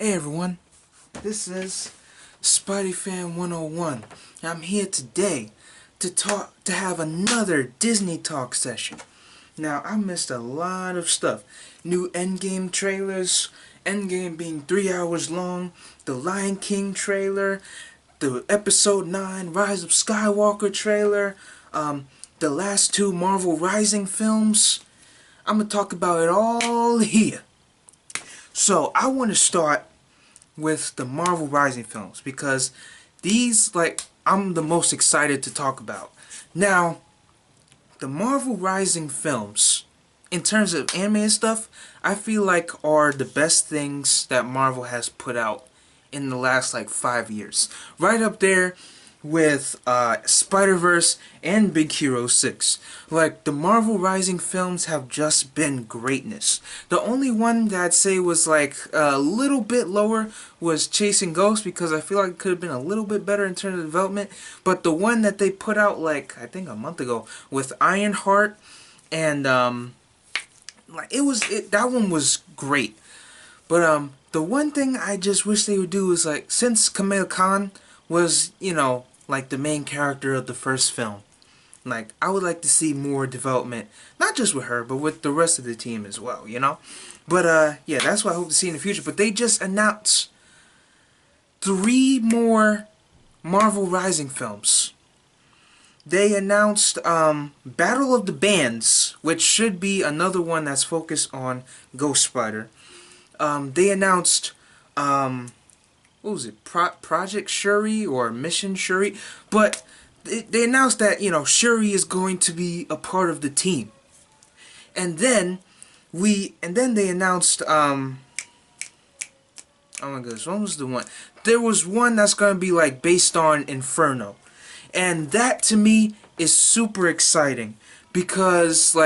Hey everyone, this is Spidey 101. I'm here today to have another Disney Talk session. Now, I missed a lot of stuff. New Endgame trailers, Endgame being 3 hours long, the Lion King trailer, the Episode 9 Rise of Skywalker trailer, the last two Marvel Rising films. I'm going to talk about it all here. So, I want to start with the Marvel Rising films because these, I'm the most excited to talk about. Now, the Marvel Rising films, in terms of anime and stuff, I feel like are the best things that Marvel has put out in the last 5 years. Right up there with Spider-Verse and Big Hero 6. The Marvel Rising films have just been greatness. The only one that I'd say was a little bit lower was Chasing Ghosts, because I feel like it could have been a little bit better in terms of development. But the one that they put out I think a month ago with Ironheart and that one was great. But the one thing I just wish they would do is since Kamala Khan was, the main character of the first film, I would like to see more development, not just with her, but with the rest of the team as well, But yeah, that's what I hope to see in the future. But they just announced 3 more Marvel Rising films. They announced Battle of the Bands, which should be another one that's focused on Ghost Spider. They announced what was it, Project Shuri or Mission Shuri, but they announced that Shuri is going to be a part of the team. And then they announced oh my goodness, what was the one? There was one that's going to be based on Inferno. And that to me is super exciting because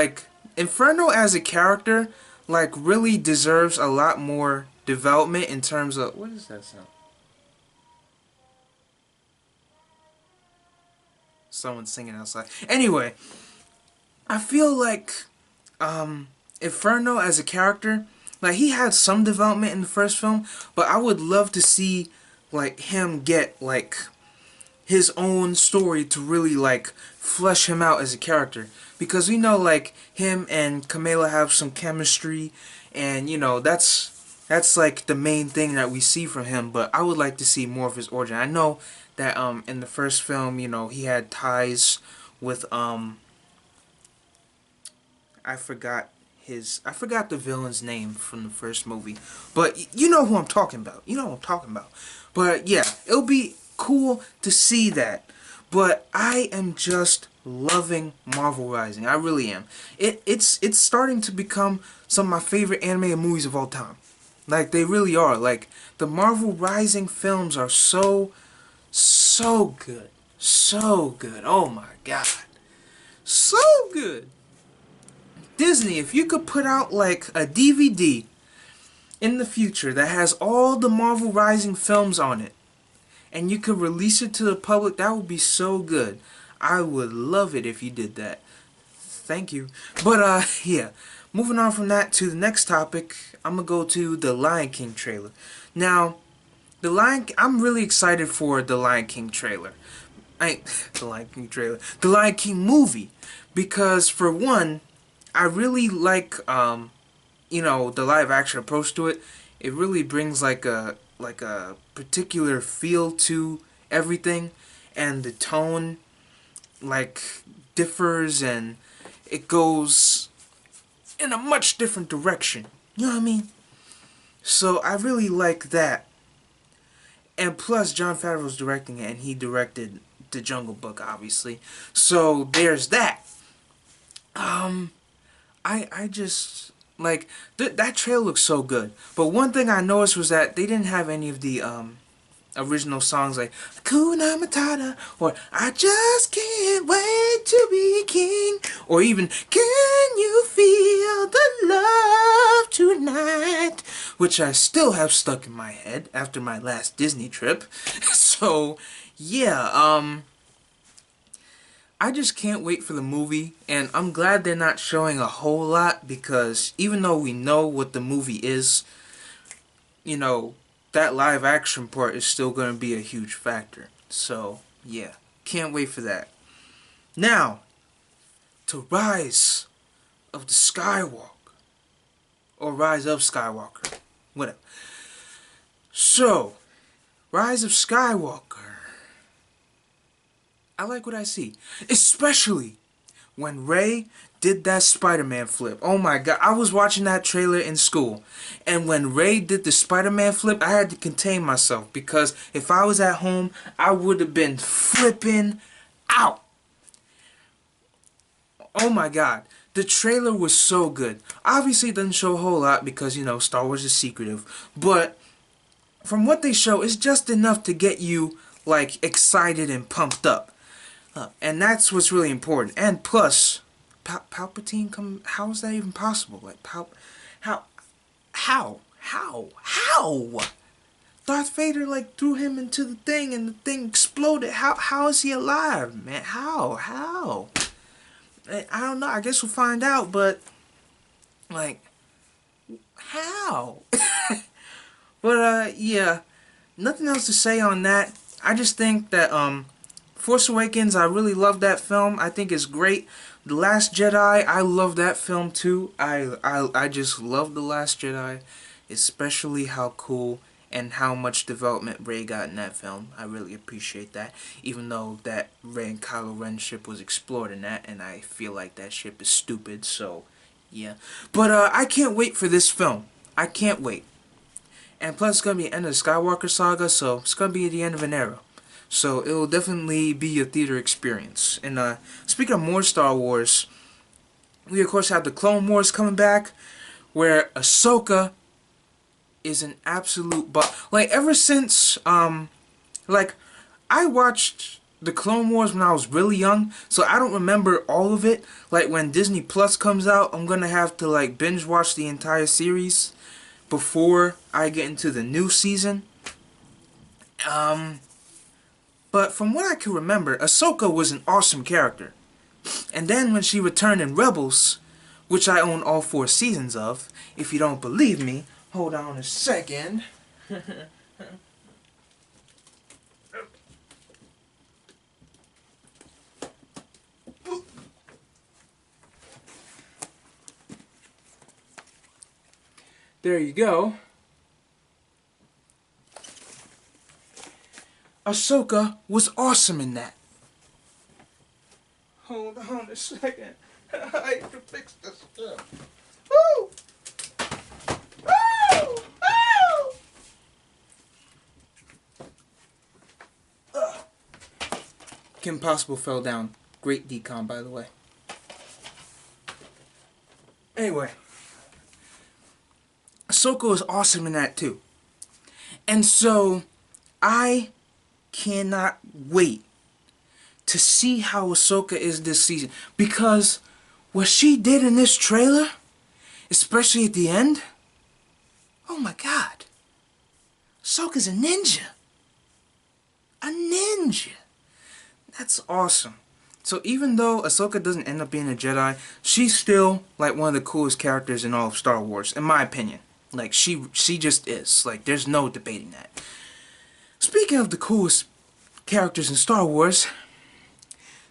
Inferno as a character really deserves a lot more development in terms of, what is that sound? Someone singing outside. Anyway, I feel Inferno as a character, he had some development in the first film, but I would love to see him get his own story to really flesh him out as a character, because we know him and Kamala have some chemistry, and that's the main thing that we see from him. But I would like to see more of his origin. I know that in the first film, he had ties with I forgot the villain's name from the first movie, but you know who I'm talking about. But yeah, it'll be cool to see that. But I am just loving Marvel Rising. I really am. It's starting to become some of my favorite anime and movies of all time. They really are. The Marvel Rising films are so good. So good. Oh my god. So good. Disney, if you could put out a DVD in the future that has all the Marvel Rising films on it, and you could release it to the public, that would be so good. I would love it if you did that. Thank you. But yeah, moving on from that to the next topic, I'm gonna go to the Lion King trailer. Now, I'm really excited for the Lion King trailer. The Lion King movie, because for one, I really like the live action approach to it. It really brings a particular feel to everything, and the tone differs, and it goes in a much different direction. You know what I mean? So I really like that. And plus, Jon Favreau's directing it, and he directed The Jungle Book, obviously. So there's that. I just that trailer looks so good. But one thing I noticed was that they didn't have any of the original songs like Hakuna Matata, or I just can't wait to be king, or even Can You Feel the Love Tonight, which I still have stuck in my head after my last Disney trip. So yeah, I just can't wait for the movie, and I'm glad they're not showing a whole lot, because even though we know what the movie is, that live action part is still going to be a huge factor. So, yeah. Can't wait for that. Now, to Rise of the Skywalker. Or Rise of Skywalker. Whatever. So, Rise of Skywalker. I like what I see. Especially when Rey did that Spider-Man flip. Oh my god, I was watching that trailer in school. And when Rey did the Spider-Man flip, I had to contain myself. Because if I was at home, I would have been flipping out. Oh my god. The trailer was so good. Obviously it doesn't show a whole lot because, you know, Star Wars is secretive. But from what they show, it's just enough to get you, like, excited and pumped up. And that's what's really important. And plus, Palpatine come. How is that even possible? Like how? Darth Vader like threw him into the thing and the thing exploded. How is he alive, man? How? I don't know. I guess we'll find out. But like, how? But yeah, nothing else to say on that. I just think that Force Awakens, I really love that film. I think it's great. The Last Jedi, I love that film too. I just love The Last Jedi, especially how cool and how much development Rey got in that film. I really appreciate that, even though that Rey and Kylo Ren ship was explored in that, and I feel like that ship is stupid, so yeah. But I can't wait for this film. I can't wait. And plus it's going to be the end of the Skywalker saga, so it's going to be the end of an era. So it will definitely be a theater experience. And speaking of more Star Wars, we of course have the Clone Wars coming back, where Ahsoka is an absolute like ever since like I watched the Clone Wars when I was really young, so I don't remember all of it. Like when Disney Plus comes out, I'm gonna have to like binge watch the entire series before I get into the new season. But from what I can remember, Ahsoka was an awesome character. And then when she returned in Rebels, which I own all 4 seasons of, if you don't believe me, hold on a second. There you go. Ahsoka was awesome in that. Hold on a second. I have to fix this stuff. Woo! Woo! Woo! Kim Possible fell down. Great decom, by the way. Anyway. Ahsoka was awesome in that too. And so, I cannot wait to see how Ahsoka is this season, because what she did in this trailer, especially at the end, oh my god, Ahsoka's a ninja. A ninja. That's awesome. So even though Ahsoka doesn't end up being a Jedi, she's still like one of the coolest characters in all of Star Wars, in my opinion. Like she just is. Like there's no debating that. Speaking of the coolest characters in Star Wars,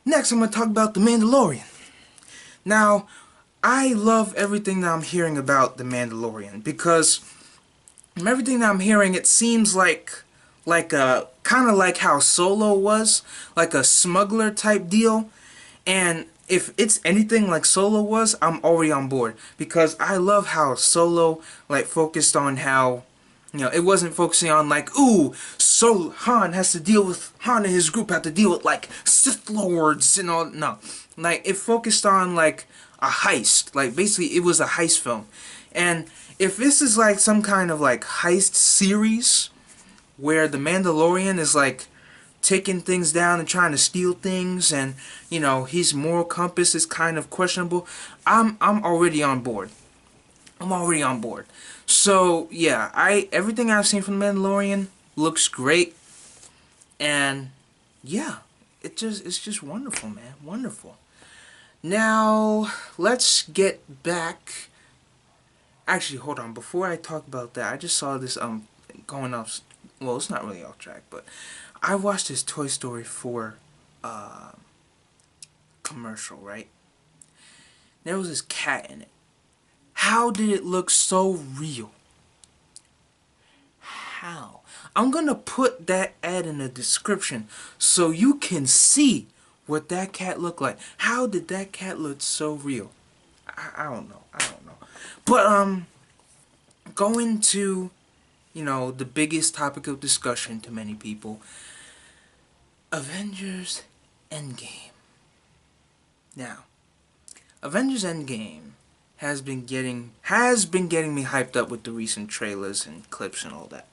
next I'm going to talk about The Mandalorian. Now, I love everything that I'm hearing about The Mandalorian, because from everything that I'm hearing, it seems like a kind of like how Solo was, like a smuggler type deal. And if it's anything like Solo was, I'm already on board, because I love how Solo like focused on how, you know, it wasn't focusing on like, ooh, so Han has to deal with, Han and his group have to deal with like Sith Lords and all. No, like it focused on like a heist. Like basically it was a heist film. And if this is like some kind of like heist series where the Mandalorian is like taking things down and trying to steal things, and you know his moral compass is kind of questionable, I'm already on board. I'm already on board. So yeah, everything I've seen from The Mandalorian looks great, and yeah, it's just wonderful, man, wonderful. Now let's get back. Actually, hold on. Before I talk about that, I just saw this going off, well, it's not really off track, but I watched this Toy Story 4 commercial, right? There was this cat in it. How did it look so real? How? I'm gonna put that ad in the description so you can see what that cat looked like. How did that cat look so real? I don't know. I don't know. But going to, you know, the biggest topic of discussion to many people, Avengers Endgame. Now, Avengers Endgame has been getting me hyped up with the recent trailers and clips and all that.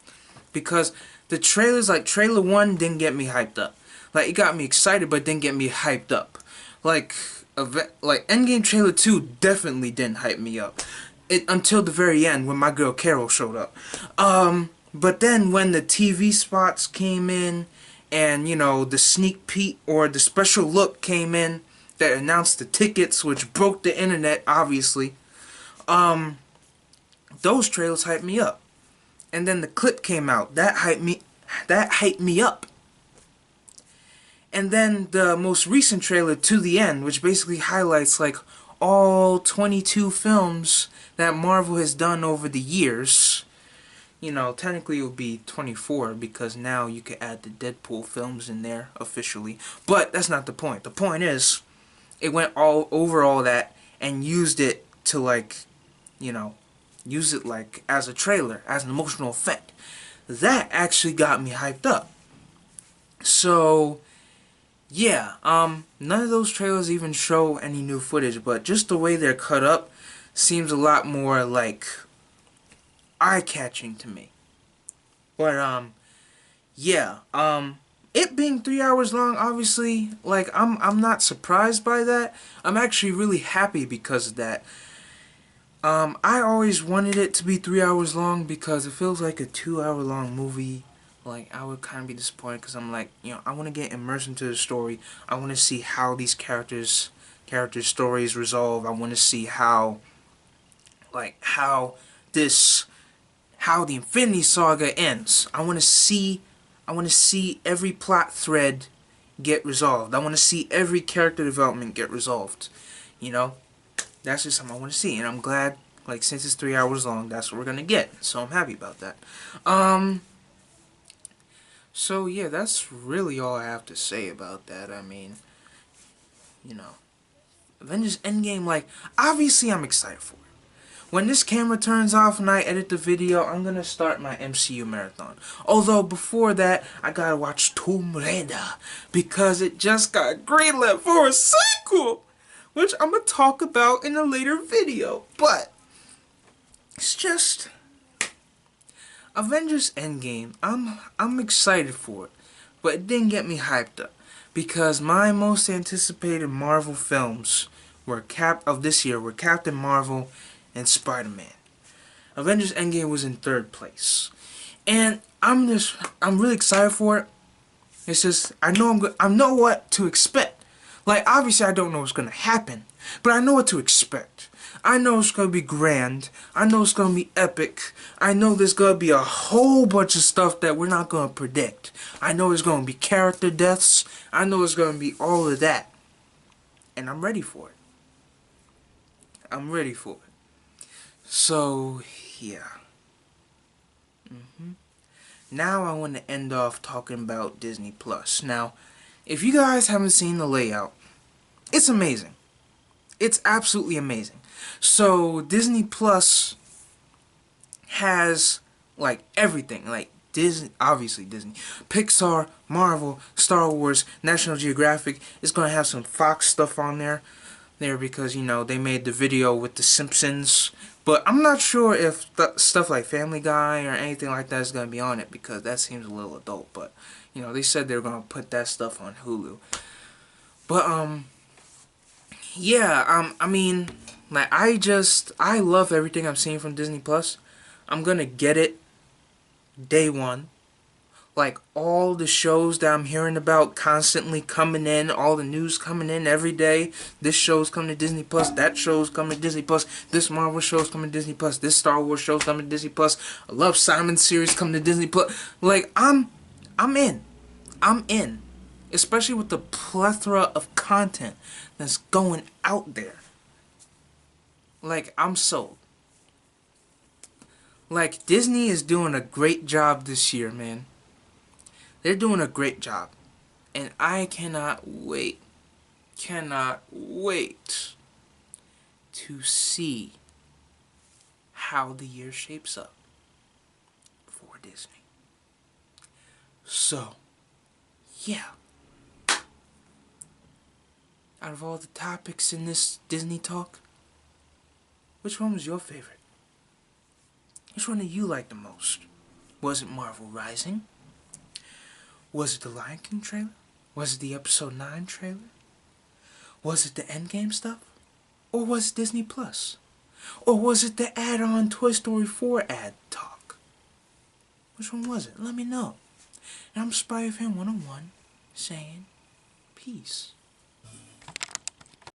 Because the trailers, like trailer 1 didn't get me hyped up. Like, it got me excited but didn't get me hyped up. Like Endgame trailer 2 definitely didn't hype me up. Until the very end when my girl Carol showed up. But then when the TV spots came in and, you know, the sneak peek or the special look came in that announced the tickets, which broke the internet, obviously, those trailers hyped me up. And then the clip came out. That hyped me up. And then the most recent trailer, To the End, which basically highlights like all 22 films that Marvel has done over the years. You know, technically it would be 24 because now you can add the Deadpool films in there officially. But that's not the point. The point is, it went all over all that and used it to, like, you know, use it like as a trailer, as an emotional effect. That actually got me hyped up. So yeah, none of those trailers even show any new footage, but just the way they're cut up seems a lot more like eye-catching to me. But yeah, it being 3 hours long, obviously, like, I'm not surprised by that. I'm actually really happy because of that. I always wanted it to be 3 hours long because it feels like a 2-hour long movie. Like, I would kind of be disappointed because I'm like, you know, I want to get immersed into the story. I want to see how these characters' stories resolve. I want to see how, like, how the Infinity Saga ends. I want to see every plot thread get resolved. I want to see every character development get resolved. You know, that's just something I want to see, and I'm glad, like, since it's 3 hours long, that's what we're gonna get. So I'm happy about that. So yeah, that's really all I have to say about that. I mean, you know, Avengers Endgame, like, obviously I'm excited for it. When this camera turns off and I edit the video, I'm gonna start my MCU marathon. Although before that, I gotta watch Tomb Raider because it just got greenlit for a sequel, which I'm gonna talk about in a later video. But it's just Avengers Endgame. I'm excited for it, but it didn't get me hyped up because my most anticipated Marvel films of this year were Captain Marvel and Spider-Man. Avengers Endgame was in 3rd place, and I'm really excited for it. It's just I know what to expect. Like, obviously I don't know what's gonna happen, but I know what to expect. I know it's gonna be grand. I know it's gonna be epic. I know there's gonna be a whole bunch of stuff that we're not gonna predict. I know there's gonna be character deaths. I know it's gonna be all of that, and I'm ready for it. I'm ready for it. So yeah. Now I want to end off talking about Disney Plus. Now, if you guys haven't seen the layout, it's amazing. It's absolutely amazing. So Disney Plus has, like, everything. Like, Disney, obviously Disney, Pixar, Marvel, Star Wars, National Geographic. It's gonna have some Fox stuff on there because, you know, they made the video with The Simpsons. But I'm not sure if stuff like Family Guy or anything like that is going to be on it because that seems a little adult. But, you know, they said they were going to put that stuff on Hulu. But, yeah, I mean, like, I love everything I'm seeing from Disney Plus. I'm going to get it day one. Like, all the shows that I'm hearing about constantly coming in, all the news coming in every day. This show's coming to Disney Plus, that show's coming to Disney Plus, this Marvel show's coming to Disney Plus, this Star Wars show's coming to Disney Plus, I Love Simon series coming to Disney Plus. Like, I'm in. I'm in. Especially with the plethora of content that's going out there. Like, I'm sold. Like, Disney is doing a great job this year, man. They're doing a great job. And I cannot wait to see how the year shapes up for Disney. So, yeah. Out of all the topics in this Disney talk, which one was your favorite? Which one did you like the most? Was it Marvel Rising? Was it the Lion King trailer? Was it the Episode 9 trailer? Was it the Endgame stuff? Or was it Disney Plus? Or was it the add-on Toy Story 4 ad talk? Which one was it? Let me know. And I'm Spy Fan 101 saying peace.